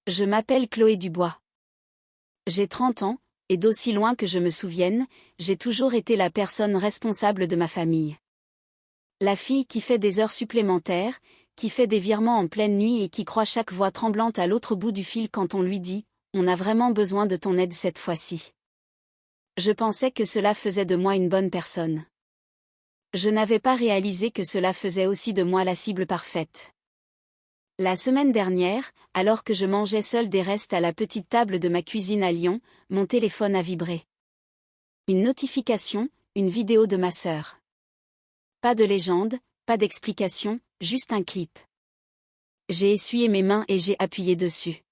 Je m'appelle Chloé Dubois. J'ai 30 ans, et d'aussi loin que je me souvienne, j'ai toujours été la personne responsable de ma famille. La fille qui fait des heures supplémentaires, qui fait des virements en pleine nuit et qui croit chaque voix tremblante à l'autre bout du fil quand on lui dit « On a vraiment besoin de ton aide cette fois-ci ». Je pensais que cela faisait de moi une bonne personne. Je n'avais pas réalisé que cela faisait aussi de moi la cible parfaite. La semaine dernière, alors que je mangeais seule des restes à la petite table de ma cuisine à Lyon, mon téléphone a vibré. Une notification, une vidéo de ma sœur. Pas de légende, pas d'explication, juste un clip. J'ai essuyé mes mains et j'ai appuyé dessus.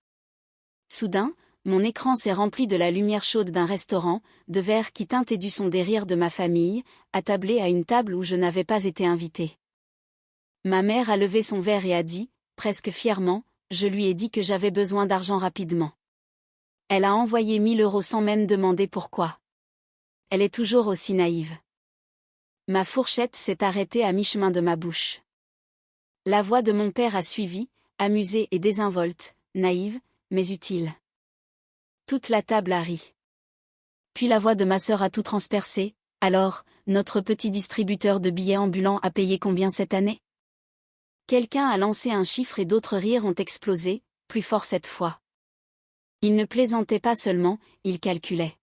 Soudain, mon écran s'est rempli de la lumière chaude d'un restaurant, de verres qui teintaient du son des rires de ma famille, attablés à une table où je n'avais pas été invitée. Ma mère a levé son verre et a dit, presque fièrement, je lui ai dit que j'avais besoin d'argent rapidement. Elle a envoyé 1 000 € sans même demander pourquoi. Elle est toujours aussi naïve. Ma fourchette s'est arrêtée à mi-chemin de ma bouche. La voix de mon père a suivi, amusée et désinvolte, naïve, mais utile. Toute la table a ri. Puis la voix de ma sœur a tout transpercé. Alors, notre petit distributeur de billets ambulants a payé combien cette année? Quelqu'un a lancé un chiffre et d'autres rires ont explosé, plus fort cette fois. Il ne plaisantait pas seulement, il calculait.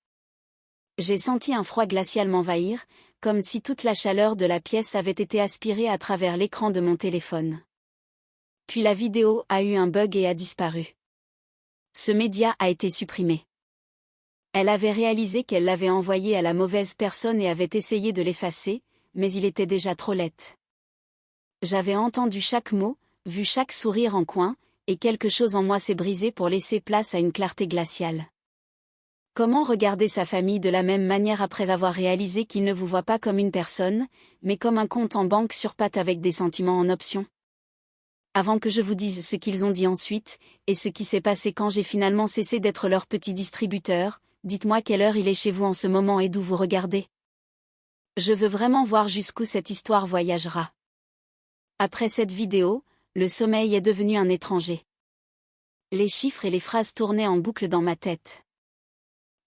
J'ai senti un froid glacial m'envahir, comme si toute la chaleur de la pièce avait été aspirée à travers l'écran de mon téléphone. Puis la vidéo a eu un bug et a disparu. Ce média a été supprimé. Elle avait réalisé qu'elle l'avait envoyé à la mauvaise personne et avait essayé de l'effacer, mais il était déjà trop laid. J'avais entendu chaque mot, vu chaque sourire en coin, et quelque chose en moi s'est brisé pour laisser place à une clarté glaciale. Comment regarder sa famille de la même manière après avoir réalisé qu'ils ne vous voient pas comme une personne, mais comme un compte en banque sur pattes avec des sentiments en option? Avant que je vous dise ce qu'ils ont dit ensuite, et ce qui s'est passé quand j'ai finalement cessé d'être leur petit distributeur, dites-moi quelle heure il est chez vous en ce moment et d'où vous regardez. Je veux vraiment voir jusqu'où cette histoire voyagera. Après cette vidéo, le sommeil est devenu un étranger. Les chiffres et les phrases tournaient en boucle dans ma tête.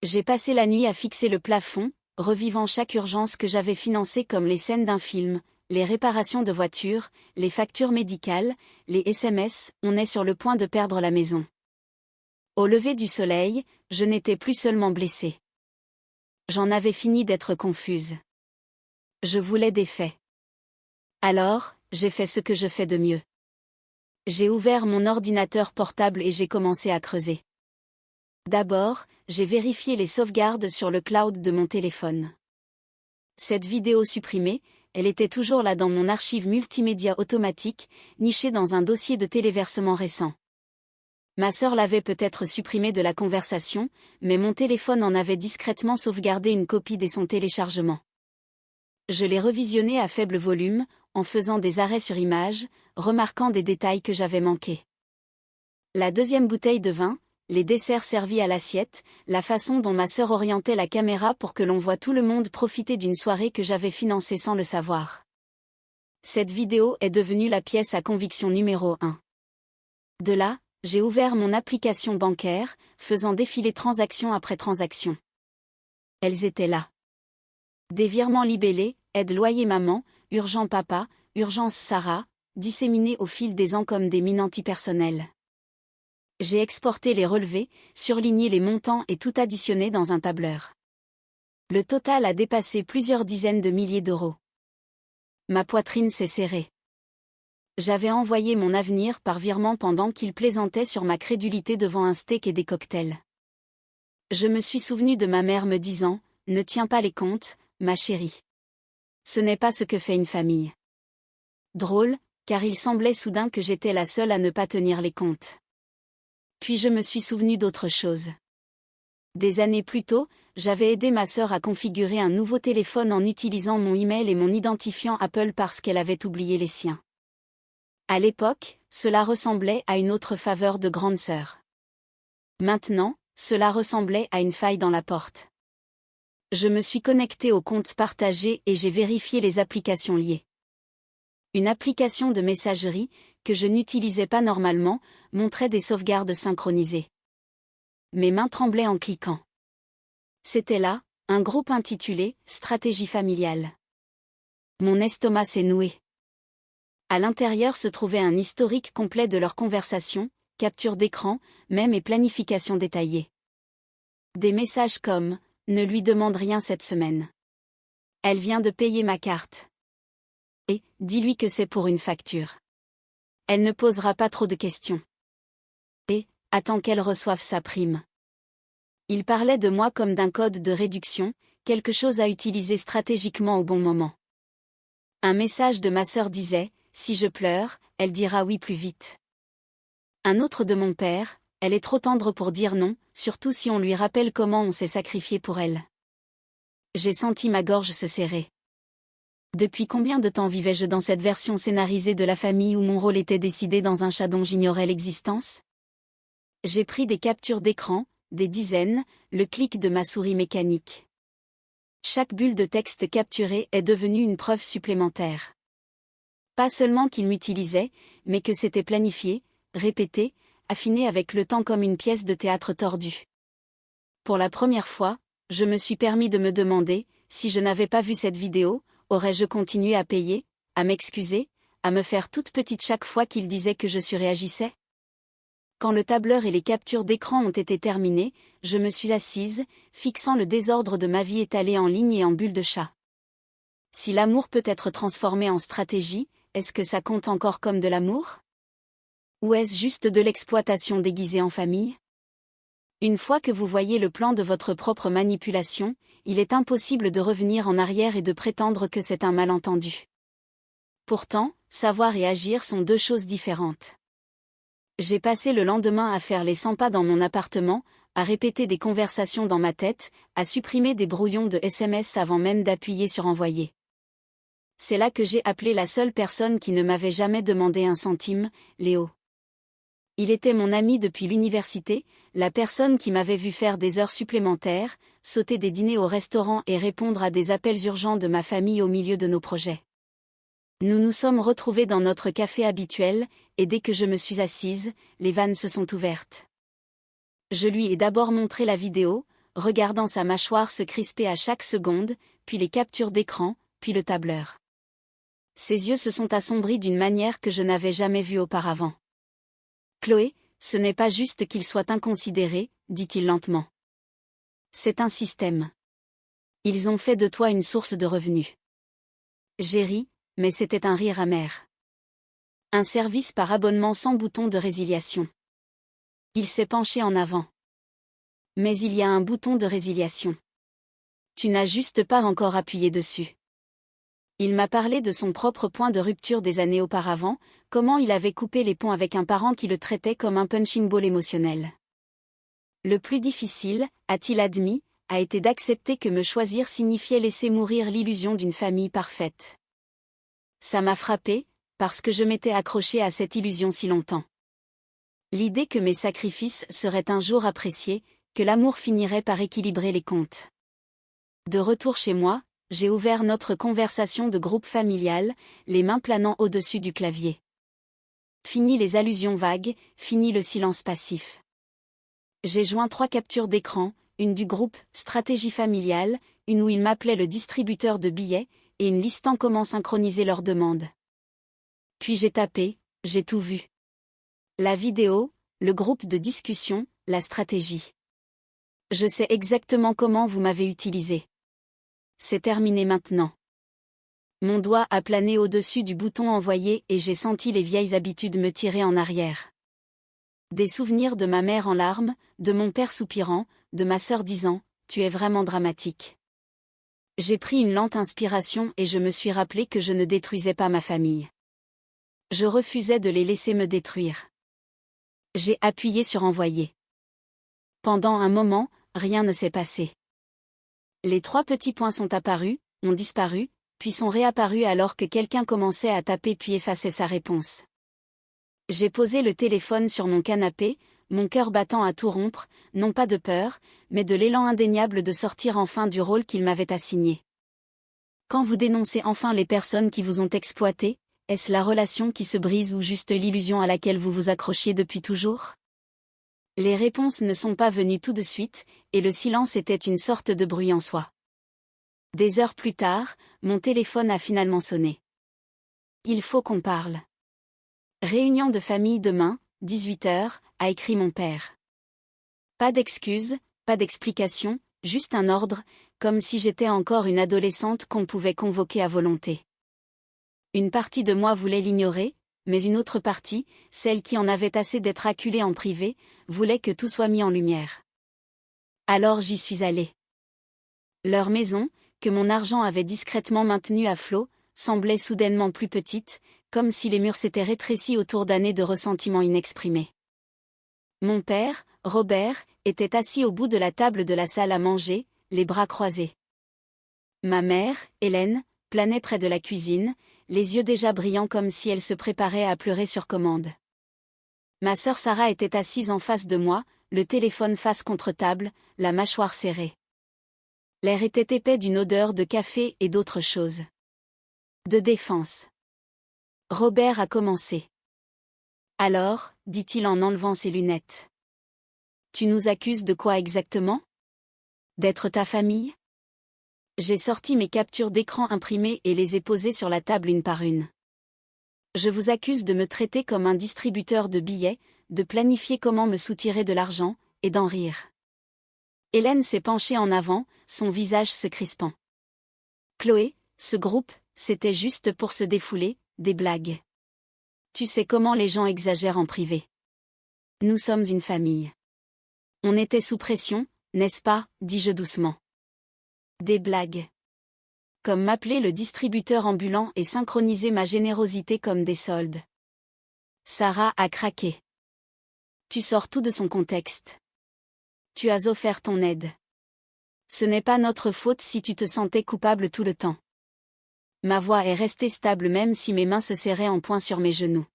J'ai passé la nuit à fixer le plafond, revivant chaque urgence que j'avais financée comme les scènes d'un film, les réparations de voitures, les factures médicales, les SMS, on est sur le point de perdre la maison. Au lever du soleil, je n'étais plus seulement blessée. J'en avais fini d'être confuse. Je voulais des faits. Alors, j'ai fait ce que je fais de mieux. J'ai ouvert mon ordinateur portable et j'ai commencé à creuser. D'abord, j'ai vérifié les sauvegardes sur le cloud de mon téléphone. Cette vidéo supprimée, elle était toujours là dans mon archive multimédia automatique, nichée dans un dossier de téléversement récent. Ma sœur l'avait peut-être supprimée de la conversation, mais mon téléphone en avait discrètement sauvegardé une copie dès son téléchargement. Je l'ai revisionné à faible volume, en faisant des arrêts sur image, remarquant des détails que j'avais manqués. La deuxième bouteille de vin, les desserts servis à l'assiette, la façon dont ma sœur orientait la caméra pour que l'on voit tout le monde profiter d'une soirée que j'avais financée sans le savoir. Cette vidéo est devenue la pièce à conviction numéro 1. De là, j'ai ouvert mon application bancaire, faisant défiler transaction après transaction. Elles étaient là. Des virements libellés, aide loyer maman, urgent papa, urgence Sarah, disséminés au fil des ans comme des mines antipersonnelles. J'ai exporté les relevés, surligné les montants et tout additionné dans un tableur. Le total a dépassé plusieurs dizaines de milliers d'euros. Ma poitrine s'est serrée. J'avais envoyé mon avenir par virement pendant qu'il plaisantait sur ma crédulité devant un steak et des cocktails. Je me suis souvenu de ma mère me disant « Ne tiens pas les comptes, ma chérie. Ce n'est pas ce que fait une famille. » Drôle, car il semblait soudain que j'étais la seule à ne pas tenir les comptes. Puis je me suis souvenu d'autre chose. Des années plus tôt, j'avais aidé ma sœur à configurer un nouveau téléphone en utilisant mon email et mon identifiant Apple parce qu'elle avait oublié les siens. À l'époque, cela ressemblait à une autre faveur de grande sœur. Maintenant, cela ressemblait à une faille dans la porte. Je me suis connecté au compte partagé et j'ai vérifié les applications liées. Une application de messagerie, que je n'utilisais pas normalement, montrait des sauvegardes synchronisées. Mes mains tremblaient en cliquant. C'était là, un groupe intitulé « Stratégie familiale ». Mon estomac s'est noué. À l'intérieur se trouvait un historique complet de leurs conversations, capture d'écran, mèmes et planification détaillée. Des messages comme « Ne lui demande rien cette semaine. Elle vient de payer ma carte. » Et « Dis-lui que c'est pour une facture. Elle ne posera pas trop de questions. » Et « Attends qu'elle reçoive sa prime. » Il parlait de moi comme d'un code de réduction, quelque chose à utiliser stratégiquement au bon moment. Un message de ma sœur disait « Si je pleure, elle dira oui plus vite. » Un autre de mon père « Elle est trop tendre pour dire non, surtout si on lui rappelle comment on s'est sacrifié pour elle. » J'ai senti ma gorge se serrer. Depuis combien de temps vivais-je dans cette version scénarisée de la famille où mon rôle était décidé dans un chat dont j'ignorais l'existence? J'ai pris des captures d'écran, des dizaines, le clic de ma souris mécanique. Chaque bulle de texte capturée est devenue une preuve supplémentaire. Pas seulement qu'il m'utilisait, mais que c'était planifié, répété, affiné avec le temps comme une pièce de théâtre tordue. Pour la première fois, je me suis permis de me demander, si je n'avais pas vu cette vidéo, aurais-je continué à payer, à m'excuser, à me faire toute petite chaque fois qu'il disait que je surréagissais? Quand le tableur et les captures d'écran ont été terminés, je me suis assise, fixant le désordre de ma vie étalée en ligne et en bulles de chat. Si l'amour peut être transformé en stratégie, est-ce que ça compte encore comme de l'amour? Ou est-ce juste de l'exploitation déguisée en famille? Une fois que vous voyez le plan de votre propre manipulation, il est impossible de revenir en arrière et de prétendre que c'est un malentendu. Pourtant, savoir et agir sont deux choses différentes. J'ai passé le lendemain à faire les 100 pas dans mon appartement, à répéter des conversations dans ma tête, à supprimer des brouillons de SMS avant même d'appuyer sur envoyer. C'est là que j'ai appelé la seule personne qui ne m'avait jamais demandé un centime, Léo. Il était mon ami depuis l'université, la personne qui m'avait vu faire des heures supplémentaires, sauter des dîners au restaurant et répondre à des appels urgents de ma famille au milieu de nos projets. Nous nous sommes retrouvés dans notre café habituel, et dès que je me suis assise, les vannes se sont ouvertes. Je lui ai d'abord montré la vidéo, regardant sa mâchoire se crisper à chaque seconde, puis les captures d'écran, puis le tableur. Ses yeux se sont assombris d'une manière que je n'avais jamais vue auparavant. « Chloé, ce n'est pas juste qu'il soit inconsidéré, dit-il lentement. C'est un système. Ils ont fait de toi une source de revenus. » J'ai ri, mais c'était un rire amer. Un service par abonnement sans bouton de résiliation. Il s'est penché en avant. Mais il y a un bouton de résiliation. Tu n'as juste pas encore appuyé dessus. Il m'a parlé de son propre point de rupture des années auparavant, comment il avait coupé les ponts avec un parent qui le traitait comme un punching ball émotionnel. Le plus difficile, a-t-il admis, a été d'accepter que me choisir signifiait laisser mourir l'illusion d'une famille parfaite. Ça m'a frappé, parce que je m'étais accrochée à cette illusion si longtemps. L'idée que mes sacrifices seraient un jour appréciés, que l'amour finirait par équilibrer les comptes. De retour chez moi, j'ai ouvert notre conversation de groupe familial, les mains planant au-dessus du clavier. Fini les allusions vagues, fini le silence passif. J'ai joint 3 captures d'écran, une du groupe « Stratégie familiale », une où il m'appelait le distributeur de billets, et une listant comment synchroniser leurs demandes. Puis j'ai tapé, j'ai tout vu. La vidéo, le groupe de discussion, la stratégie. Je sais exactement comment vous m'avez utilisé. C'est terminé maintenant. Mon doigt a plané au-dessus du bouton envoyer et j'ai senti les vieilles habitudes me tirer en arrière. Des souvenirs de ma mère en larmes, de mon père soupirant, de ma sœur disant « Tu es vraiment dramatique ». J'ai pris une lente inspiration et je me suis rappelé que je ne détruisais pas ma famille. Je refusais de les laisser me détruire. J'ai appuyé sur envoyer. Pendant un moment, rien ne s'est passé. Les 3 petits points sont apparus, ont disparu, puis sont réapparus alors que quelqu'un commençait à taper puis effaçait sa réponse. J'ai posé le téléphone sur mon canapé, mon cœur battant à tout rompre, non pas de peur, mais de l'élan indéniable de sortir enfin du rôle qu'il m'avait assigné. Quand vous dénoncez enfin les personnes qui vous ont exploité, Est-ce la relation qui se brise ou juste l'illusion à laquelle vous vous accrochiez depuis toujours? Les réponses ne sont pas venues tout de suite, et le silence était une sorte de bruit en soi. Des heures plus tard, mon téléphone a finalement sonné. Il faut qu'on parle. Réunion de famille demain, 18h, a écrit mon père. Pas d'excuses, pas d'explications, juste un ordre, comme si j'étais encore une adolescente qu'on pouvait convoquer à volonté. Une partie de moi voulait l'ignorer, mais une autre partie, celle qui en avait assez d'être acculée en privé, voulait que tout soit mis en lumière. Alors j'y suis allée. Leur maison, que mon argent avait discrètement maintenue à flot, semblait soudainement plus petite, comme si les murs s'étaient rétrécis autour d'années de ressentiments inexprimés. Mon père, Robert, était assis au bout de la table de la salle à manger, les bras croisés. Ma mère, Hélène, planait près de la cuisine, les yeux déjà brillants comme si elle se préparait à pleurer sur commande. Ma sœur Sarah était assise en face de moi, le téléphone face contre table, la mâchoire serrée. L'air était épais d'une odeur de café et d'autres choses. De défense. Robert a commencé. Alors, dit-il en enlevant ses lunettes. Tu nous accuses de quoi exactement? D'être ta famille? J'ai sorti mes captures d'écran imprimées et les ai posées sur la table une par une. Je vous accuse de me traiter comme un distributeur de billets, de planifier comment me soutirer de l'argent, et d'en rire. Hélène s'est penchée en avant, son visage se crispant. Chloé, ce groupe, c'était juste pour se défouler, des blagues. Tu sais comment les gens exagèrent en privé. Nous sommes une famille. On était sous pression, n'est-ce pas, dis-je doucement. Des blagues. Comme m'appeler le distributeur ambulant et synchroniser ma générosité comme des soldes. Sarah a craqué. Tu sors tout de son contexte. Tu as offert ton aide. Ce n'est pas notre faute si tu te sentais coupable tout le temps. Ma voix est restée stable même si mes mains se serraient en poing sur mes genoux.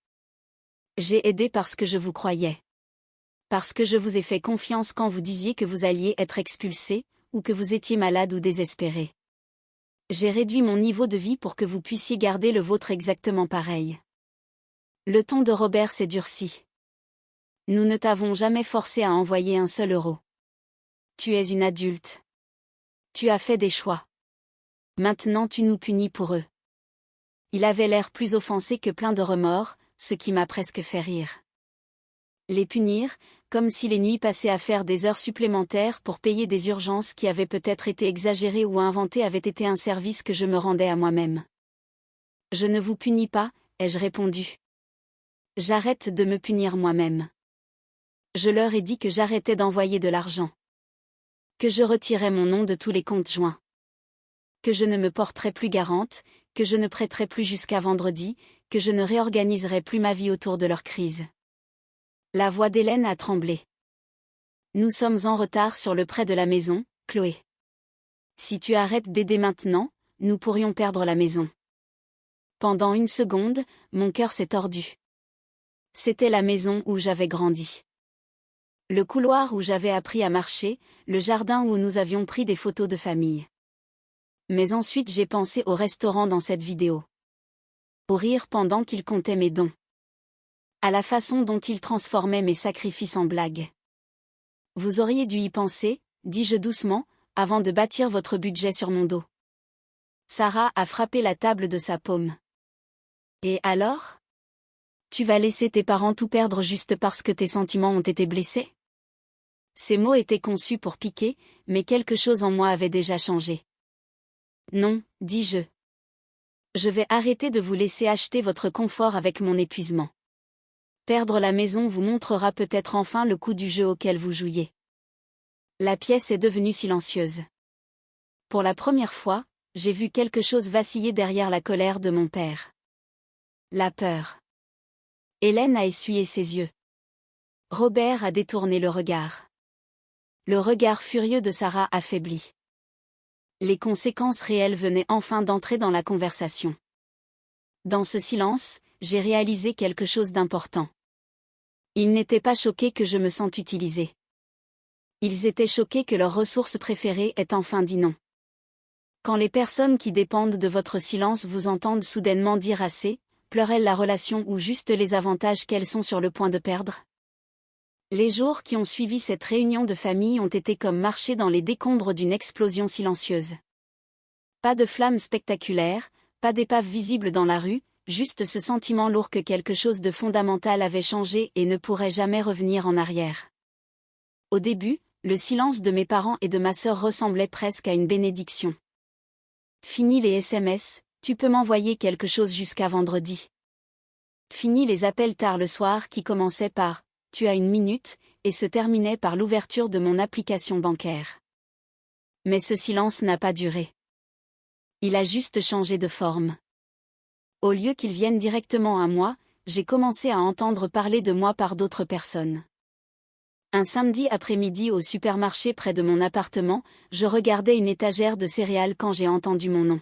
J'ai aidé parce que je vous croyais. Parce que je vous ai fait confiance quand vous disiez que vous alliez être expulsé, ou que vous étiez malade ou désespéré. J'ai réduit mon niveau de vie pour que vous puissiez garder le vôtre exactement pareil. Le ton de Robert s'est durci. Nous ne t'avons jamais forcé à envoyer un seul euro. Tu es une adulte. Tu as fait des choix. Maintenant tu nous punis pour eux. Il avait l'air plus offensé que plein de remords, ce qui m'a presque fait rire. Les punir, comme si les nuits passées à faire des heures supplémentaires pour payer des urgences qui avaient peut-être été exagérées ou inventées avaient été un service que je me rendais à moi-même. Je ne vous punis pas, ai-je répondu. J'arrête de me punir moi-même. Je leur ai dit que j'arrêtais d'envoyer de l'argent. Que je retirais mon nom de tous les comptes joints. Que je ne me porterais plus garante, que je ne prêterais plus jusqu'à vendredi, que je ne réorganiserais plus ma vie autour de leur crise. La voix d'Hélène a tremblé. Nous sommes en retard sur le prêt de la maison, Chloé. Si tu arrêtes d'aider maintenant, nous pourrions perdre la maison. Pendant une seconde, mon cœur s'est tordu. C'était la maison où j'avais grandi. Le couloir où j'avais appris à marcher, le jardin où nous avions pris des photos de famille. Mais ensuite j'ai pensé au restaurant dans cette vidéo. Au rire pendant qu'il comptait mes dons. À la façon dont il transformait mes sacrifices en blagues. Vous auriez dû y penser, dis-je doucement, avant de bâtir votre budget sur mon dos. Sarah a frappé la table de sa paume. Et alors? Tu vas laisser tes parents tout perdre juste parce que tes sentiments ont été blessés? Ces mots étaient conçus pour piquer, mais quelque chose en moi avait déjà changé. Non, dis-je. Je vais arrêter de vous laisser acheter votre confort avec mon épuisement. Perdre la maison vous montrera peut-être enfin le coup du jeu auquel vous jouiez. La pièce est devenue silencieuse. Pour la première fois, j'ai vu quelque chose vaciller derrière la colère de mon père. La peur. Hélène a essuyé ses yeux. Robert a détourné le regard. Le regard furieux de Sarah affaibli. Les conséquences réelles venaient enfin d'entrer dans la conversation. Dans ce silence, j'ai réalisé quelque chose d'important. Ils n'étaient pas choqués que je me sente utilisée. Ils étaient choqués que leur ressource préférée ait enfin dit non. Quand les personnes qui dépendent de votre silence vous entendent soudainement dire assez, pleure-t-elle la relation ou juste les avantages qu'elles sont sur le point de perdre? Les jours qui ont suivi cette réunion de famille ont été comme marcher dans les décombres d'une explosion silencieuse. Pas de flammes spectaculaires, pas d'épave visible dans la rue, juste ce sentiment lourd que quelque chose de fondamental avait changé et ne pourrait jamais revenir en arrière. Au début, le silence de mes parents et de ma sœur ressemblait presque à une bénédiction. Fini les SMS, tu peux m'envoyer quelque chose jusqu'à vendredi. Fini les appels tard le soir qui commençaient par « tu as une minute » et se terminaient par l'ouverture de mon application bancaire. Mais ce silence n'a pas duré. Il a juste changé de forme. Au lieu qu'il vienne directement à moi, j'ai commencé à entendre parler de moi par d'autres personnes. Un samedi après-midi au supermarché près de mon appartement, je regardais une étagère de céréales quand j'ai entendu mon nom.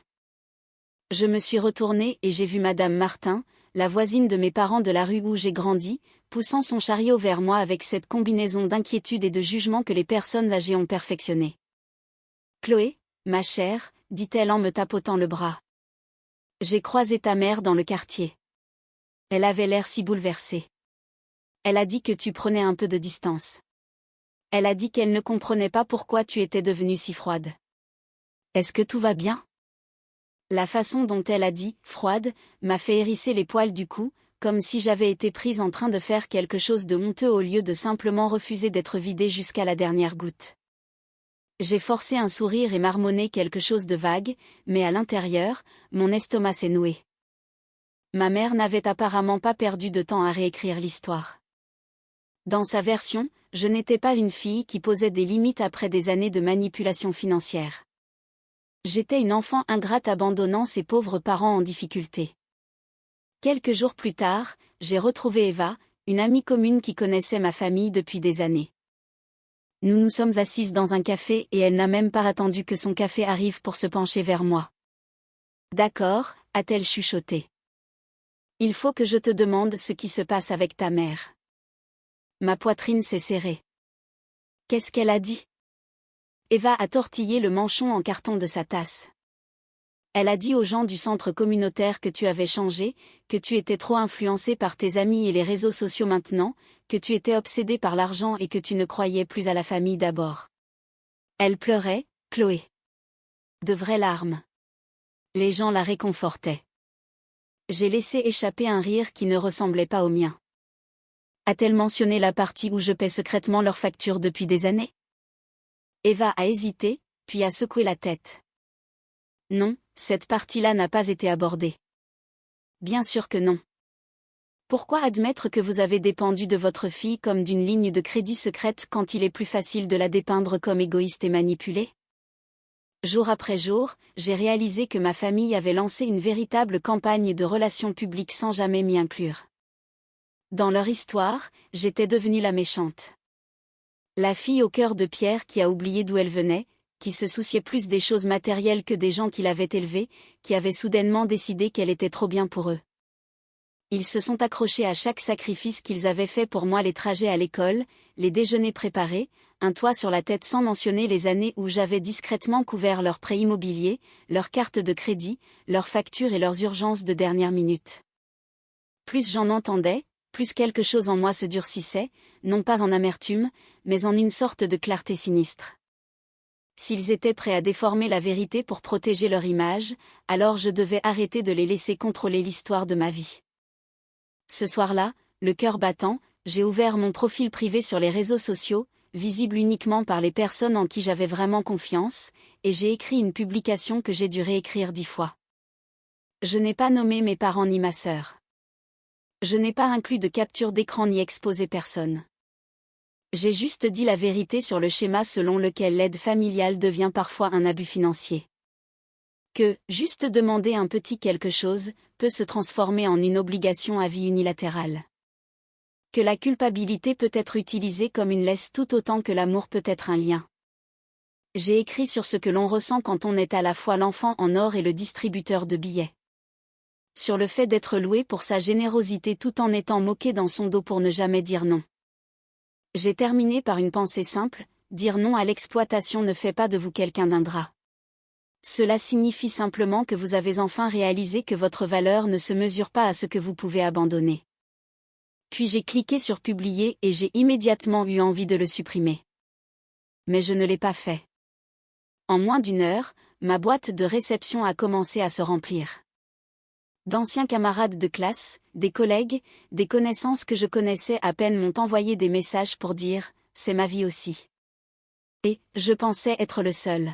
Je me suis retournée et j'ai vu Madame Martin, la voisine de mes parents de la rue où j'ai grandi, poussant son chariot vers moi avec cette combinaison d'inquiétude et de jugement que les personnes âgées ont perfectionnée. « Chloé, ma chère », dit-elle en me tapotant le bras. « J'ai croisé ta mère dans le quartier. Elle avait l'air si bouleversée. Elle a dit que tu prenais un peu de distance. Elle a dit qu'elle ne comprenait pas pourquoi tu étais devenue si froide. Est-ce que tout va bien ?» La façon dont elle a dit « froide » m'a fait hérisser les poils du cou, comme si j'avais été prise en train de faire quelque chose de honteux au lieu de simplement refuser d'être vidée jusqu'à la dernière goutte. J'ai forcé un sourire et marmonné quelque chose de vague, mais à l'intérieur, mon estomac s'est noué. Ma mère n'avait apparemment pas perdu de temps à réécrire l'histoire. Dans sa version, je n'étais pas une fille qui posait des limites après des années de manipulation financière. J'étais une enfant ingrate abandonnant ses pauvres parents en difficulté. Quelques jours plus tard, j'ai retrouvé Eva, une amie commune qui connaissait ma famille depuis des années. Nous nous sommes assises dans un café et elle n'a même pas attendu que son café arrive pour se pencher vers moi. « D'accord », a-t-elle chuchoté. « Il faut que je te demande ce qui se passe avec ta mère. » Ma poitrine s'est serrée. Qu'est-ce qu'elle a dit? Eva a tortillé le manchon en carton de sa tasse. Elle a dit aux gens du centre communautaire que tu avais changé, que tu étais trop influencé par tes amis et les réseaux sociaux maintenant, que tu étais obsédé par l'argent et que tu ne croyais plus à la famille d'abord. Elle pleurait, Chloé. De vraies larmes. Les gens la réconfortaient. J'ai laissé échapper un rire qui ne ressemblait pas au mien. A-t-elle mentionné la partie où je paie secrètement leurs factures depuis des années? Eva a hésité, puis a secoué la tête. Non, cette partie-là n'a pas été abordée. Bien sûr que non. Pourquoi admettre que vous avez dépendu de votre fille comme d'une ligne de crédit secrète quand il est plus facile de la dépeindre comme égoïste et manipulée? Jour après jour, j'ai réalisé que ma famille avait lancé une véritable campagne de relations publiques sans jamais m'y inclure. Dans leur histoire, j'étais devenue la méchante. La fille au cœur de pierre qui a oublié d'où elle venait, qui se souciait plus des choses matérielles que des gens qui l'avaient élevée, qui avait soudainement décidé qu'elle était trop bien pour eux. Ils se sont accrochés à chaque sacrifice qu'ils avaient fait pour moi, les trajets à l'école, les déjeuners préparés, un toit sur la tête, sans mentionner les années où j'avais discrètement couvert leurs prêts immobiliers, leurs cartes de crédit, leurs factures et leurs urgences de dernière minute. Plus j'en entendais, plus quelque chose en moi se durcissait, non pas en amertume, mais en une sorte de clarté sinistre. S'ils étaient prêts à déformer la vérité pour protéger leur image, alors je devais arrêter de les laisser contrôler l'histoire de ma vie. Ce soir-là, le cœur battant, j'ai ouvert mon profil privé sur les réseaux sociaux, visible uniquement par les personnes en qui j'avais vraiment confiance, et j'ai écrit une publication que j'ai dû réécrire 10 fois. Je n'ai pas nommé mes parents ni ma sœur. Je n'ai pas inclus de capture d'écran ni exposé personne. J'ai juste dit la vérité sur le schéma selon lequel l'aide familiale devient parfois un abus financier. Que, juste demander un petit quelque chose, peut se transformer en une obligation à vie unilatérale. Que la culpabilité peut être utilisée comme une laisse tout autant que l'amour peut être un lien. J'ai écrit sur ce que l'on ressent quand on est à la fois l'enfant en or et le distributeur de billets. Sur le fait d'être loué pour sa générosité tout en étant moqué dans son dos pour ne jamais dire non. J'ai terminé par une pensée simple, dire non à l'exploitation ne fait pas de vous quelqu'un d'ingrat. Cela signifie simplement que vous avez enfin réalisé que votre valeur ne se mesure pas à ce que vous pouvez abandonner. Puis j'ai cliqué sur publier et j'ai immédiatement eu envie de le supprimer. Mais je ne l'ai pas fait. En moins d'une heure, ma boîte de réception a commencé à se remplir. D'anciens camarades de classe, des collègues, des connaissances que je connaissais à peine m'ont envoyé des messages pour dire « c'est ma vie aussi ». Et je pensais être le seul.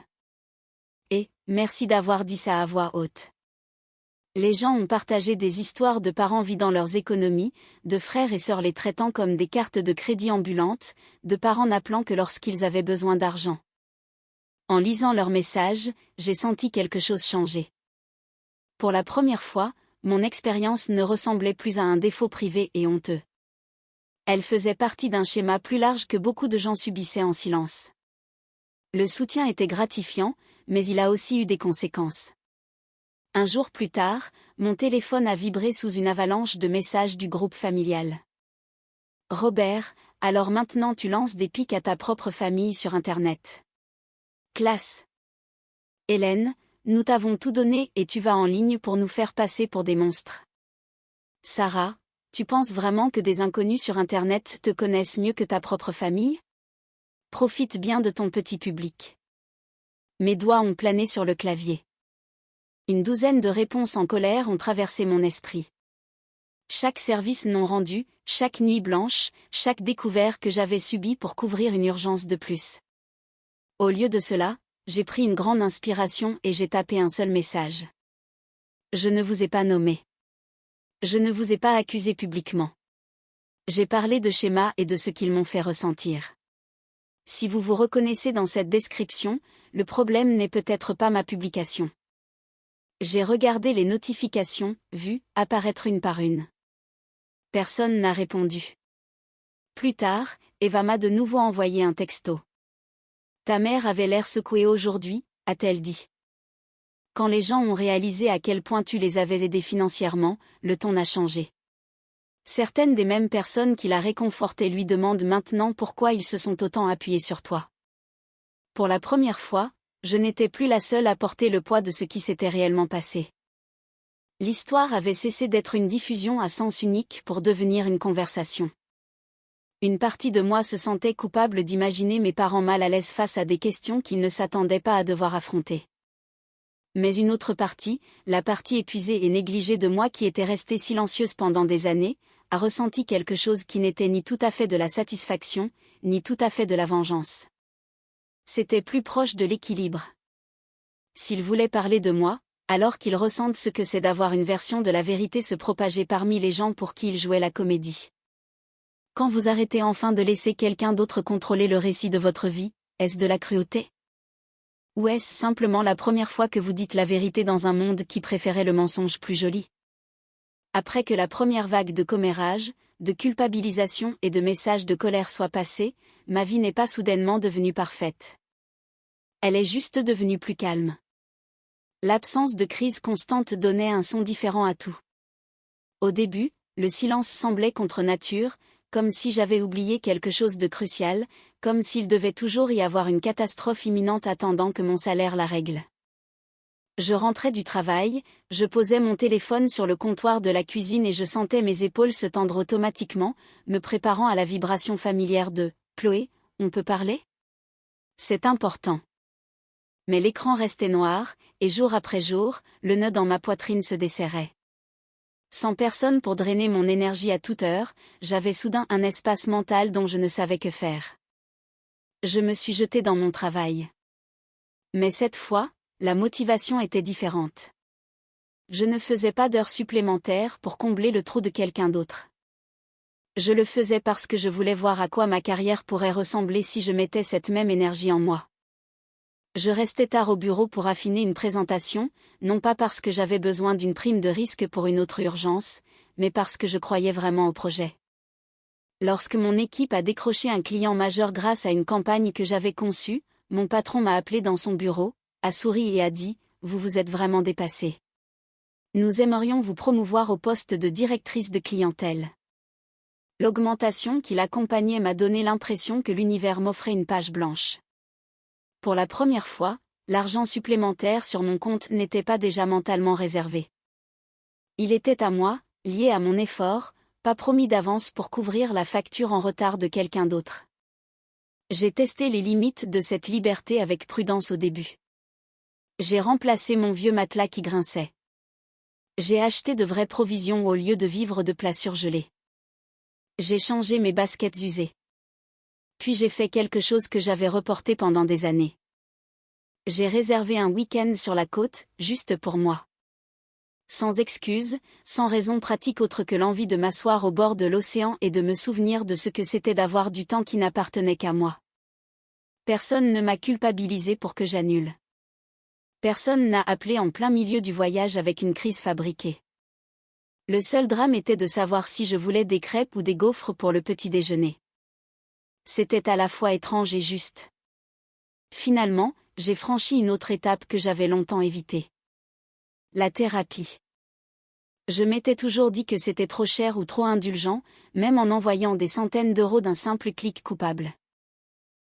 Et merci d'avoir dit ça à voix haute. Les gens ont partagé des histoires de parents vidant leurs économies, de frères et sœurs les traitant comme des cartes de crédit ambulantes, de parents n'appelant que lorsqu'ils avaient besoin d'argent. En lisant leurs messages, j'ai senti quelque chose changer. Pour la première fois, mon expérience ne ressemblait plus à un défaut privé et honteux. Elle faisait partie d'un schéma plus large que beaucoup de gens subissaient en silence. Le soutien était gratifiant, mais il a aussi eu des conséquences. Un jour plus tard, mon téléphone a vibré sous une avalanche de messages du groupe familial. « Robert, alors maintenant tu lances des pics à ta propre famille sur Internet. Classe. Hélène, nous t'avons tout donné et tu vas en ligne pour nous faire passer pour des monstres. Sarah, tu penses vraiment que des inconnus sur Internet te connaissent mieux que ta propre famille? Profite bien de ton petit public. » Mes doigts ont plané sur le clavier. Une douzaine de réponses en colère ont traversé mon esprit. Chaque service non rendu, chaque nuit blanche, chaque découvert que j'avais subi pour couvrir une urgence de plus. Au lieu de cela, j'ai pris une grande inspiration et j'ai tapé un seul message. Je ne vous ai pas nommé. Je ne vous ai pas accusé publiquement. J'ai parlé de schémas et de ce qu'ils m'ont fait ressentir. Si vous vous reconnaissez dans cette description, le problème n'est peut-être pas ma publication. J'ai regardé les notifications, vues apparaître une par une. Personne n'a répondu. Plus tard, Eva m'a de nouveau envoyé un texto. « Ta mère avait l'air secouée aujourd'hui », a-t-elle dit. Quand les gens ont réalisé à quel point tu les avais aidés financièrement, le ton a changé. Certaines des mêmes personnes qui la réconfortaient lui demandent maintenant pourquoi ils se sont autant appuyés sur toi. Pour la première fois, je n'étais plus la seule à porter le poids de ce qui s'était réellement passé. L'histoire avait cessé d'être une diffusion à sens unique pour devenir une conversation. Une partie de moi se sentait coupable d'imaginer mes parents mal à l'aise face à des questions qu'ils ne s'attendaient pas à devoir affronter. Mais une autre partie, la partie épuisée et négligée de moi qui était restée silencieuse pendant des années, a ressenti quelque chose qui n'était ni tout à fait de la satisfaction, ni tout à fait de la vengeance. C'était plus proche de l'équilibre. S'ils voulaient parler de moi, alors qu'ils ressentent ce que c'est d'avoir une version de la vérité se propager parmi les gens pour qui ils jouaient la comédie. Quand vous arrêtez enfin de laisser quelqu'un d'autre contrôler le récit de votre vie, est-ce de la cruauté? Ou est-ce simplement la première fois que vous dites la vérité dans un monde qui préférait le mensonge plus joli? Après que la première vague de commérage, de culpabilisation et de messages de colère soit passée, ma vie n'est pas soudainement devenue parfaite. Elle est juste devenue plus calme. L'absence de crise constante donnait un son différent à tout. Au début, le silence semblait contre nature, comme si j'avais oublié quelque chose de crucial, comme s'il devait toujours y avoir une catastrophe imminente attendant que mon salaire la règle. Je rentrais du travail, je posais mon téléphone sur le comptoir de la cuisine et je sentais mes épaules se tendre automatiquement, me préparant à la vibration familière de « Chloé, on peut parler ?» C'est important. Mais l'écran restait noir, et jour après jour, le nœud dans ma poitrine se desserrait. Sans personne pour drainer mon énergie à toute heure, j'avais soudain un espace mental dont je ne savais que faire. Je me suis jetée dans mon travail. Mais cette fois, la motivation était différente. Je ne faisais pas d'heures supplémentaires pour combler le trou de quelqu'un d'autre. Je le faisais parce que je voulais voir à quoi ma carrière pourrait ressembler si je mettais cette même énergie en moi. Je restais tard au bureau pour affiner une présentation, non pas parce que j'avais besoin d'une prime de risque pour une autre urgence, mais parce que je croyais vraiment au projet. Lorsque mon équipe a décroché un client majeur grâce à une campagne que j'avais conçue, mon patron m'a appelé dans son bureau, a souri et a dit « Vous vous êtes vraiment dépassé. Nous aimerions vous promouvoir au poste de directrice de clientèle. » L'augmentation qui l'accompagnait m'a donné l'impression que l'univers m'offrait une page blanche. Pour la première fois, l'argent supplémentaire sur mon compte n'était pas déjà mentalement réservé. Il était à moi, lié à mon effort, pas promis d'avance pour couvrir la facture en retard de quelqu'un d'autre. J'ai testé les limites de cette liberté avec prudence au début. J'ai remplacé mon vieux matelas qui grinçait. J'ai acheté de vraies provisions au lieu de vivre de plats surgelés. J'ai changé mes baskets usées. Puis j'ai fait quelque chose que j'avais reporté pendant des années. J'ai réservé un week-end sur la côte, juste pour moi. Sans excuse, sans raison pratique autre que l'envie de m'asseoir au bord de l'océan et de me souvenir de ce que c'était d'avoir du temps qui n'appartenait qu'à moi. Personne ne m'a culpabilisé pour que j'annule. Personne n'a appelé en plein milieu du voyage avec une crise fabriquée. Le seul drame était de savoir si je voulais des crêpes ou des gaufres pour le petit déjeuner. C'était à la fois étrange et juste. Finalement, j'ai franchi une autre étape que j'avais longtemps évitée. La thérapie. Je m'étais toujours dit que c'était trop cher ou trop indulgent, même en envoyant des centaines d'euros d'un simple clic coupable.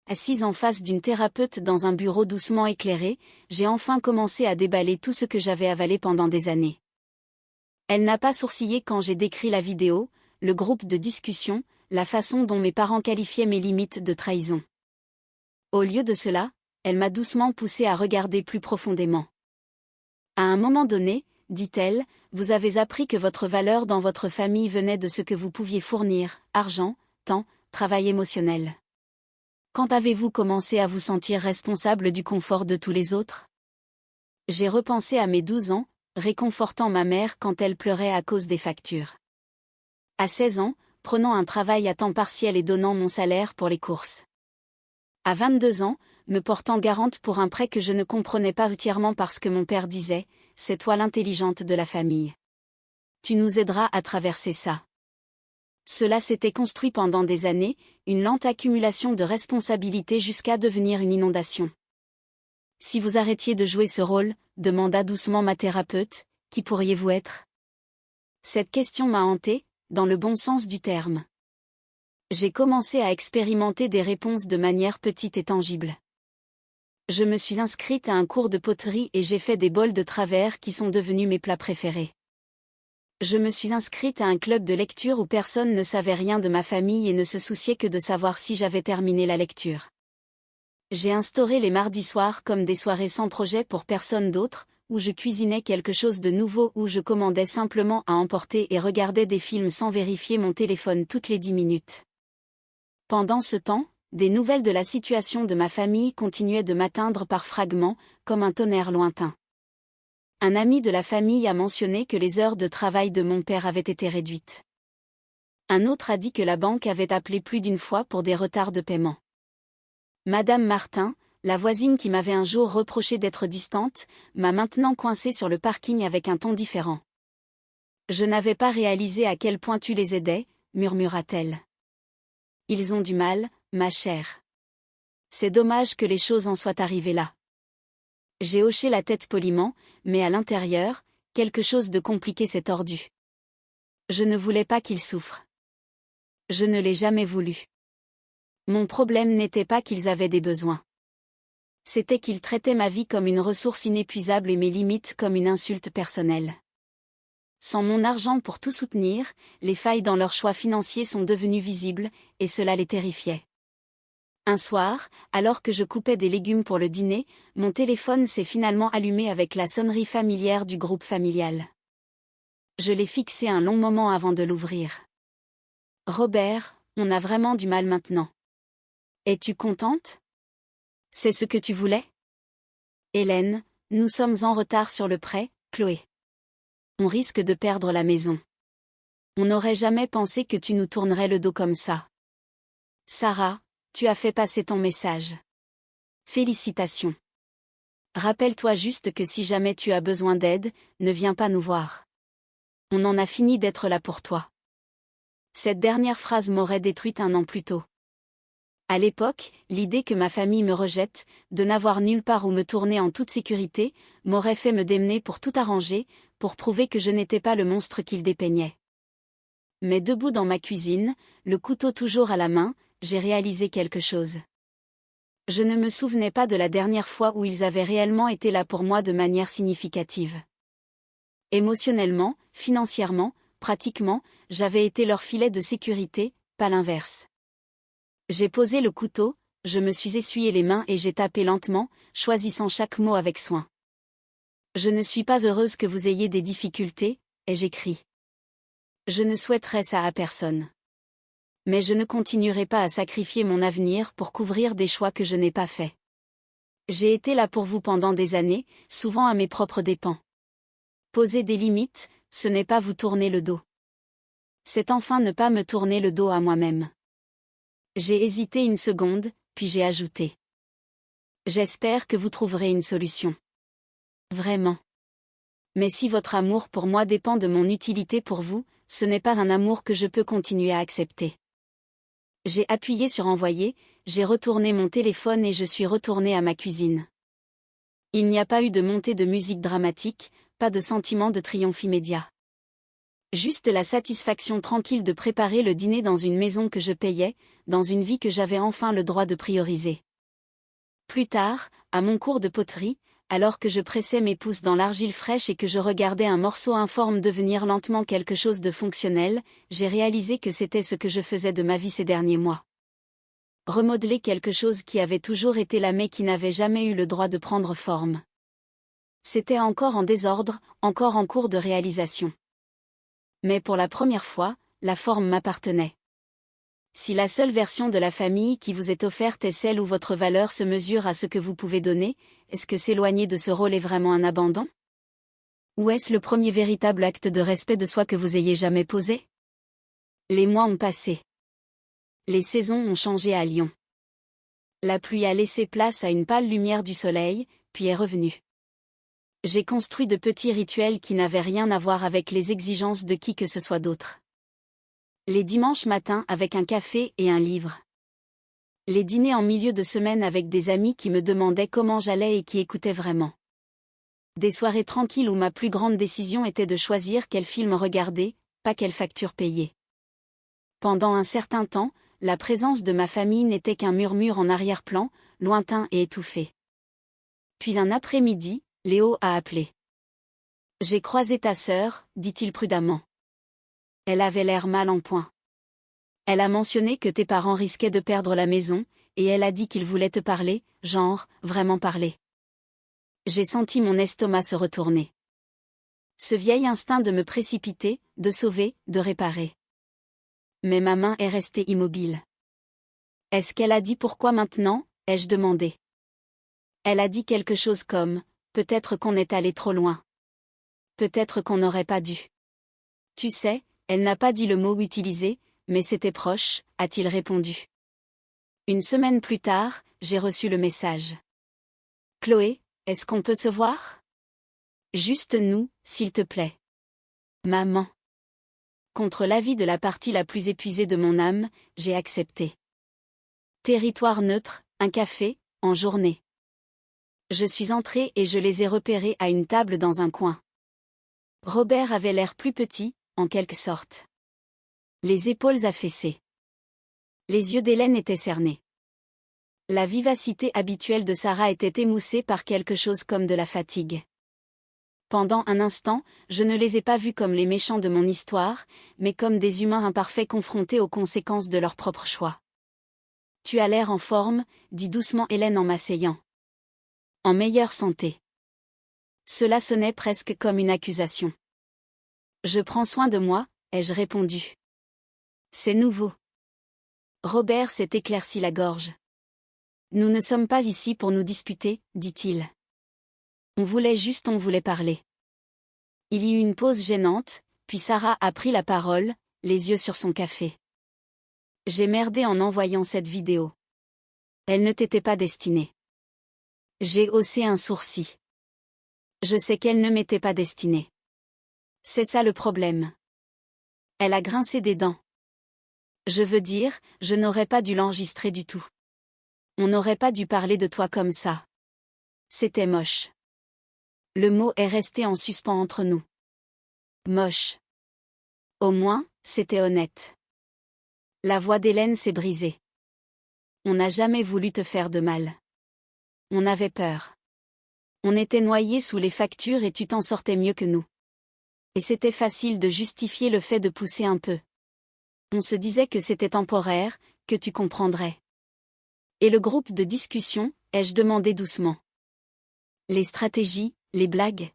Assise en face d'une thérapeute dans un bureau doucement éclairé, j'ai enfin commencé à déballer tout ce que j'avais avalé pendant des années. Elle n'a pas sourcillé quand j'ai décrit la vidéo, le groupe de discussion, la façon dont mes parents qualifiaient mes limites de trahison. Au lieu de cela, elle m'a doucement poussé à regarder plus profondément. À un moment donné, dit-elle, vous avez appris que votre valeur dans votre famille venait de ce que vous pouviez fournir, argent, temps, travail émotionnel. Quand avez-vous commencé à vous sentir responsable du confort de tous les autres? J'ai repensé à mes 12 ans, réconfortant ma mère quand elle pleurait à cause des factures. À 16 ans, prenant un travail à temps partiel et donnant mon salaire pour les courses. À 22 ans, me portant garante pour un prêt que je ne comprenais pas entièrement parce que mon père disait « C'est toi l'intelligente de la famille. Tu nous aideras à traverser ça ». Cela s'était construit pendant des années, une lente accumulation de responsabilités jusqu'à devenir une inondation. Si vous arrêtiez de jouer ce rôle, demanda doucement ma thérapeute, qui pourriez-vous être? Cette question m'a hantée, dans le bon sens du terme. J'ai commencé à expérimenter des réponses de manière petite et tangible. Je me suis inscrite à un cours de poterie et j'ai fait des bols de travers qui sont devenus mes plats préférés. Je me suis inscrite à un club de lecture où personne ne savait rien de ma famille et ne se souciait que de savoir si j'avais terminé la lecture. J'ai instauré les mardis soirs comme des soirées sans projet pour personne d'autre, où je cuisinais quelque chose de nouveau, où je commandais simplement à emporter et regardais des films sans vérifier mon téléphone toutes les 10 minutes. Pendant ce temps, des nouvelles de la situation de ma famille continuaient de m'atteindre par fragments, comme un tonnerre lointain. Un ami de la famille a mentionné que les heures de travail de mon père avaient été réduites. Un autre a dit que la banque avait appelé plus d'une fois pour des retards de paiement. Madame Martin, la voisine qui m'avait un jour reproché d'être distante, m'a maintenant coincée sur le parking avec un ton différent. Je n'avais pas réalisé à quel point tu les aidais, murmura-t-elle. Ils ont du mal, ma chère. C'est dommage que les choses en soient arrivées là. J'ai hoché la tête poliment, mais à l'intérieur, quelque chose de compliqué s'est tordu. Je ne voulais pas qu'ils souffrent. Je ne l'ai jamais voulu. Mon problème n'était pas qu'ils avaient des besoins. C'était qu'ils traitaient ma vie comme une ressource inépuisable et mes limites comme une insulte personnelle. Sans mon argent pour tout soutenir, les failles dans leurs choix financiers sont devenues visibles, et cela les terrifiait. Un soir, alors que je coupais des légumes pour le dîner, mon téléphone s'est finalement allumé avec la sonnerie familière du groupe familial. Je l'ai fixé un long moment avant de l'ouvrir. Robert, on a vraiment du mal maintenant. Es-tu contente? C'est ce que tu voulais? Hélène, nous sommes en retard sur le prêt, Chloé. On risque de perdre la maison. On n'aurait jamais pensé que tu nous tournerais le dos comme ça. Sarah, tu as fait passer ton message. Félicitations. Rappelle-toi juste que si jamais tu as besoin d'aide, ne viens pas nous voir. On en a fini d'être là pour toi. Cette dernière phrase m'aurait détruite un an plus tôt. À l'époque, l'idée que ma famille me rejette, de n'avoir nulle part où me tourner en toute sécurité, m'aurait fait me démener pour tout arranger, pour prouver que je n'étais pas le monstre qu'ils dépeignaient. Mais debout dans ma cuisine, le couteau toujours à la main, j'ai réalisé quelque chose. Je ne me souvenais pas de la dernière fois où ils avaient réellement été là pour moi de manière significative. Émotionnellement, financièrement, pratiquement, j'avais été leur filet de sécurité, pas l'inverse. J'ai posé le couteau, je me suis essuyé les mains et j'ai tapé lentement, choisissant chaque mot avec soin. Je ne suis pas heureuse que vous ayez des difficultés, ai-je écrit. Je ne souhaiterais ça à personne. Mais je ne continuerai pas à sacrifier mon avenir pour couvrir des choix que je n'ai pas faits. J'ai été là pour vous pendant des années, souvent à mes propres dépens. Poser des limites, ce n'est pas vous tourner le dos. C'est enfin ne pas me tourner le dos à moi-même. J'ai hésité une seconde, puis j'ai ajouté. J'espère que vous trouverez une solution. Vraiment. Mais si votre amour pour moi dépend de mon utilité pour vous, ce n'est pas un amour que je peux continuer à accepter. J'ai appuyé sur envoyer, j'ai retourné mon téléphone et je suis retournée à ma cuisine. Il n'y a pas eu de montée de musique dramatique, pas de sentiment de triomphe immédiat. Juste la satisfaction tranquille de préparer le dîner dans une maison que je payais, dans une vie que j'avais enfin le droit de prioriser. Plus tard, à mon cours de poterie, alors que je pressais mes pouces dans l'argile fraîche et que je regardais un morceau informe devenir lentement quelque chose de fonctionnel, j'ai réalisé que c'était ce que je faisais de ma vie ces derniers mois. Remodeler quelque chose qui avait toujours été là mais qui n'avait jamais eu le droit de prendre forme. C'était encore en désordre, encore en cours de réalisation. Mais pour la première fois, la forme m'appartenait. Si la seule version de la famille qui vous est offerte est celle où votre valeur se mesure à ce que vous pouvez donner, est-ce que s'éloigner de ce rôle est vraiment un abandon? Ou est-ce le premier véritable acte de respect de soi que vous ayez jamais posé? Les mois ont passé. Les saisons ont changé à Lyon. La pluie a laissé place à une pâle lumière du soleil, puis est revenue. J'ai construit de petits rituels qui n'avaient rien à voir avec les exigences de qui que ce soit d'autre. Les dimanches matins avec un café et un livre. Les dîners en milieu de semaine avec des amis qui me demandaient comment j'allais et qui écoutaient vraiment. Des soirées tranquilles où ma plus grande décision était de choisir quel film regarder, pas quelle facture payer. Pendant un certain temps, la présence de ma famille n'était qu'un murmure en arrière-plan, lointain et étouffé. Puis un après-midi, Léo a appelé. « J'ai croisé ta sœur », dit-il prudemment. Elle avait l'air mal en point. Elle a mentionné que tes parents risquaient de perdre la maison, et elle a dit qu'ils voulaient te parler, genre, vraiment parler. J'ai senti mon estomac se retourner. Ce vieil instinct de me précipiter, de sauver, de réparer. Mais ma main est restée immobile. Est-ce qu'elle a dit pourquoi maintenant, ai-je demandé. Elle a dit quelque chose comme, peut-être qu'on est allé trop loin. Peut-être qu'on n'aurait pas dû. Tu sais, elle n'a pas dit le mot utilisé, mais c'était proche, a-t-il répondu. Une semaine plus tard, j'ai reçu le message. Chloé, est-ce qu'on peut se voir? Juste nous, s'il te plaît. Maman. Contre l'avis de la partie la plus épuisée de mon âme, j'ai accepté. Territoire neutre, un café, en journée. Je suis entrée et je les ai repérés à une table dans un coin. Robert avait l'air plus petit, en quelque sorte. Les épaules affaissées. Les yeux d'Hélène étaient cernés. La vivacité habituelle de Sarah était émoussée par quelque chose comme de la fatigue. Pendant un instant, je ne les ai pas vus comme les méchants de mon histoire, mais comme des humains imparfaits confrontés aux conséquences de leurs propres choix. « Tu as l'air en forme », dit doucement Hélène en m'asseyant. « En meilleure santé. » Cela sonnait presque comme une accusation. « Je prends soin de moi », ai-je répondu. « C'est nouveau. » Robert s'est éclairci la gorge. « Nous ne sommes pas ici pour nous disputer, dit-il. On voulait parler. » Il y eut une pause gênante, puis Sarah a pris la parole, les yeux sur son café. « J'ai merdé en envoyant cette vidéo. Elle ne t'était pas destinée. » J'ai haussé un sourcil. Je sais qu'elle ne m'était pas destinée. C'est ça le problème. Elle a grincé des dents. Je veux dire, je n'aurais pas dû l'enregistrer du tout. On n'aurait pas dû parler de toi comme ça. C'était moche. Le mot est resté en suspens entre nous. Moche. Au moins, c'était honnête. La voix d'Hélène s'est brisée. On n'a jamais voulu te faire de mal. On avait peur. On était noyés sous les factures et tu t'en sortais mieux que nous. Et c'était facile de justifier le fait de pousser un peu. On se disait que c'était temporaire, que tu comprendrais. Et le groupe de discussion, ai-je demandé doucement. Les stratégies, les blagues.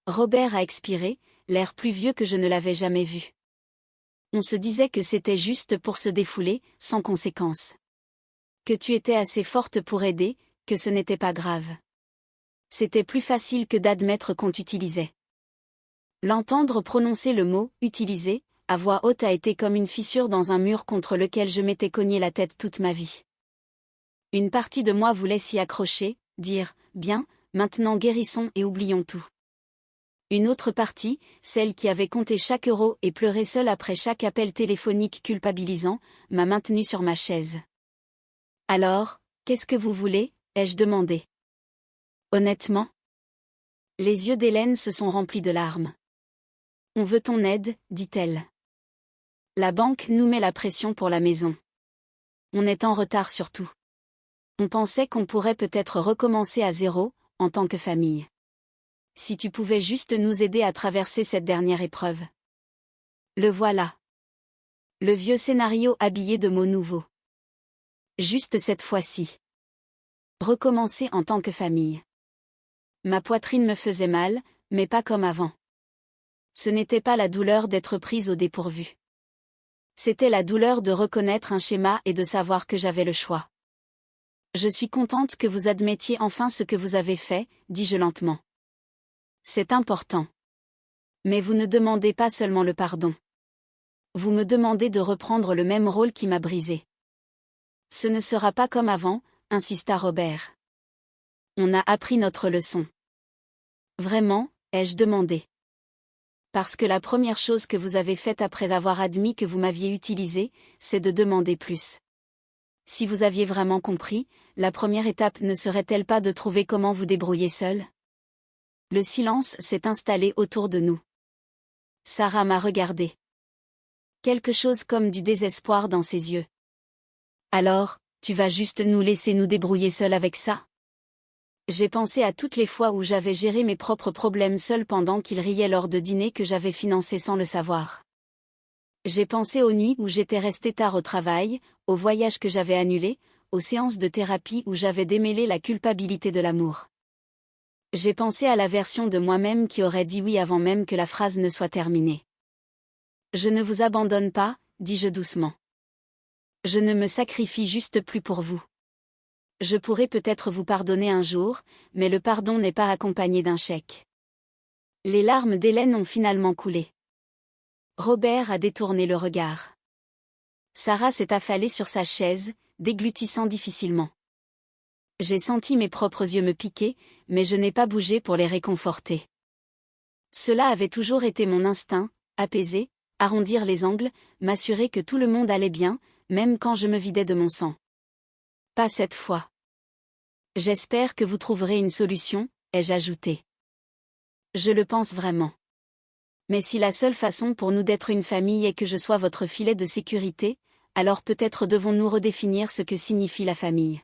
Robert a expiré, l'air plus vieux que je ne l'avais jamais vu. On se disait que c'était juste pour se défouler, sans conséquence. Que tu étais assez forte pour aider, que ce n'était pas grave. C'était plus facile que d'admettre qu'on t'utilisait. L'entendre prononcer le mot « utiliser » à voix haute a été comme une fissure dans un mur contre lequel je m'étais cogné la tête toute ma vie. Une partie de moi voulait s'y accrocher, dire « bien, maintenant guérissons et oublions tout ». Une autre partie, celle qui avait compté chaque euro et pleuré seule après chaque appel téléphonique culpabilisant, m'a maintenue sur ma chaise. « Alors, qu'est-ce que vous voulez ?» ai-je demandé. Honnêtement ? Les yeux d'Hélène se sont remplis de larmes. « On veut ton aide, dit-elle. La banque nous met la pression pour la maison. On est en retard sur tout. On pensait qu'on pourrait peut-être recommencer à zéro, en tant que famille. Si tu pouvais juste nous aider à traverser cette dernière épreuve. » Le voilà. Le vieux scénario habillé de mots nouveaux. Juste cette fois-ci. Recommencer en tant que famille. Ma poitrine me faisait mal, mais pas comme avant. Ce n'était pas la douleur d'être prise au dépourvu. C'était la douleur de reconnaître un schéma et de savoir que j'avais le choix. Je suis contente que vous admettiez enfin ce que vous avez fait, dis-je lentement. C'est important. Mais vous ne demandez pas seulement le pardon. Vous me demandez de reprendre le même rôle qui m'a brisé. Ce ne sera pas comme avant, insista Robert. On a appris notre leçon. Vraiment, ai-je demandé. Parce que la première chose que vous avez faite après avoir admis que vous m'aviez utilisé, c'est de demander plus. Si vous aviez vraiment compris, la première étape ne serait-elle pas de trouver comment vous débrouiller seul ? Le silence s'est installé autour de nous. Sarah m'a regardé. Quelque chose comme du désespoir dans ses yeux. Alors, tu vas juste nous laisser nous débrouiller seuls avec ça ? J'ai pensé à toutes les fois où j'avais géré mes propres problèmes seul pendant qu'ils riaient lors de dîners que j'avais financés sans le savoir. J'ai pensé aux nuits où j'étais restée tard au travail, aux voyages que j'avais annulés, aux séances de thérapie où j'avais démêlé la culpabilité de l'amour. J'ai pensé à la version de moi-même qui aurait dit oui avant même que la phrase ne soit terminée. Je ne vous abandonne pas, dis-je doucement. Je ne me sacrifie juste plus pour vous. Je pourrais peut-être vous pardonner un jour, mais le pardon n'est pas accompagné d'un chèque. Les larmes d'Hélène ont finalement coulé. Robert a détourné le regard. Sarah s'est affalée sur sa chaise, déglutissant difficilement. J'ai senti mes propres yeux me piquer, mais je n'ai pas bougé pour les réconforter. Cela avait toujours été mon instinct, apaiser, arrondir les angles, m'assurer que tout le monde allait bien, même quand je me vidais de mon sang. Pas cette fois. J'espère que vous trouverez une solution, ai-je ajouté. Je le pense vraiment. Mais si la seule façon pour nous d'être une famille est que je sois votre filet de sécurité, alors peut-être devons-nous redéfinir ce que signifie la famille.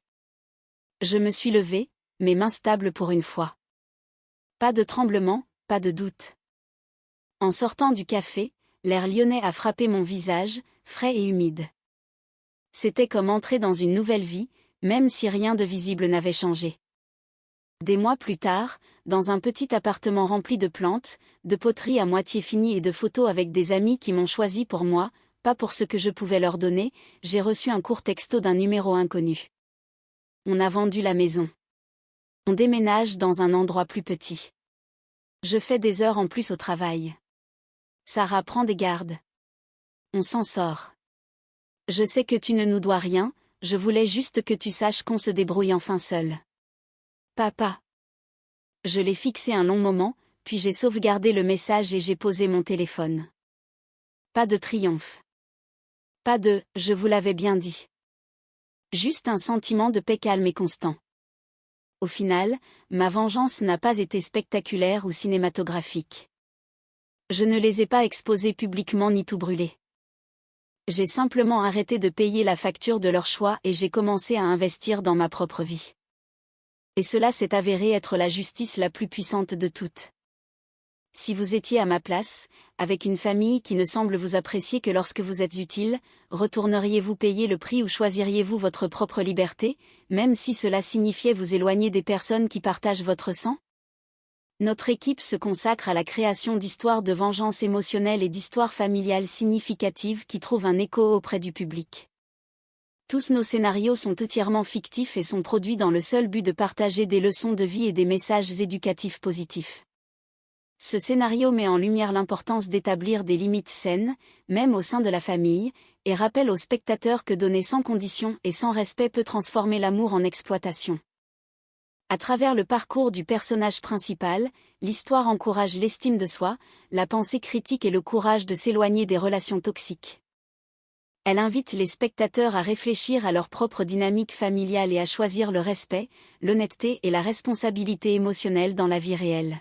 Je me suis levée, mes mains stables pour une fois. Pas de tremblement, pas de doute. En sortant du café, l'air lyonnais a frappé mon visage, frais et humide. C'était comme entrer dans une nouvelle vie, même si rien de visible n'avait changé. Des mois plus tard, dans un petit appartement rempli de plantes, de poteries à moitié finies et de photos avec des amis qui m'ont choisi pour moi, pas pour ce que je pouvais leur donner, j'ai reçu un court texto d'un numéro inconnu. On a vendu la maison. On déménage dans un endroit plus petit. Je fais des heures en plus au travail. Sarah prend des gardes. On s'en sort. Je sais que tu ne nous dois rien, je voulais juste que tu saches qu'on se débrouille enfin seul. Papa. Je l'ai fixé un long moment, puis j'ai sauvegardé le message et j'ai posé mon téléphone. Pas de triomphe. Pas de « je vous l'avais bien dit ». Juste un sentiment de paix calme et constant. Au final, ma vengeance n'a pas été spectaculaire ou cinématographique. Je ne les ai pas exposés publiquement ni tout brûlés. J'ai simplement arrêté de payer la facture de leur choix et j'ai commencé à investir dans ma propre vie. Et cela s'est avéré être la justice la plus puissante de toutes. Si vous étiez à ma place, avec une famille qui ne semble vous apprécier que lorsque vous êtes utile, retourneriez-vous payer le prix ou choisiriez-vous votre propre liberté, même si cela signifiait vous éloigner des personnes qui partagent votre sang? Notre équipe se consacre à la création d'histoires de vengeance émotionnelle et d'histoires familiales significatives qui trouvent un écho auprès du public. Tous nos scénarios sont entièrement fictifs et sont produits dans le seul but de partager des leçons de vie et des messages éducatifs positifs. Ce scénario met en lumière l'importance d'établir des limites saines, même au sein de la famille, et rappelle aux spectateurs que donner sans condition et sans respect peut transformer l'amour en exploitation. À travers le parcours du personnage principal, l'histoire encourage l'estime de soi, la pensée critique et le courage de s'éloigner des relations toxiques. Elle invite les spectateurs à réfléchir à leur propre dynamique familiale et à choisir le respect, l'honnêteté et la responsabilité émotionnelle dans la vie réelle.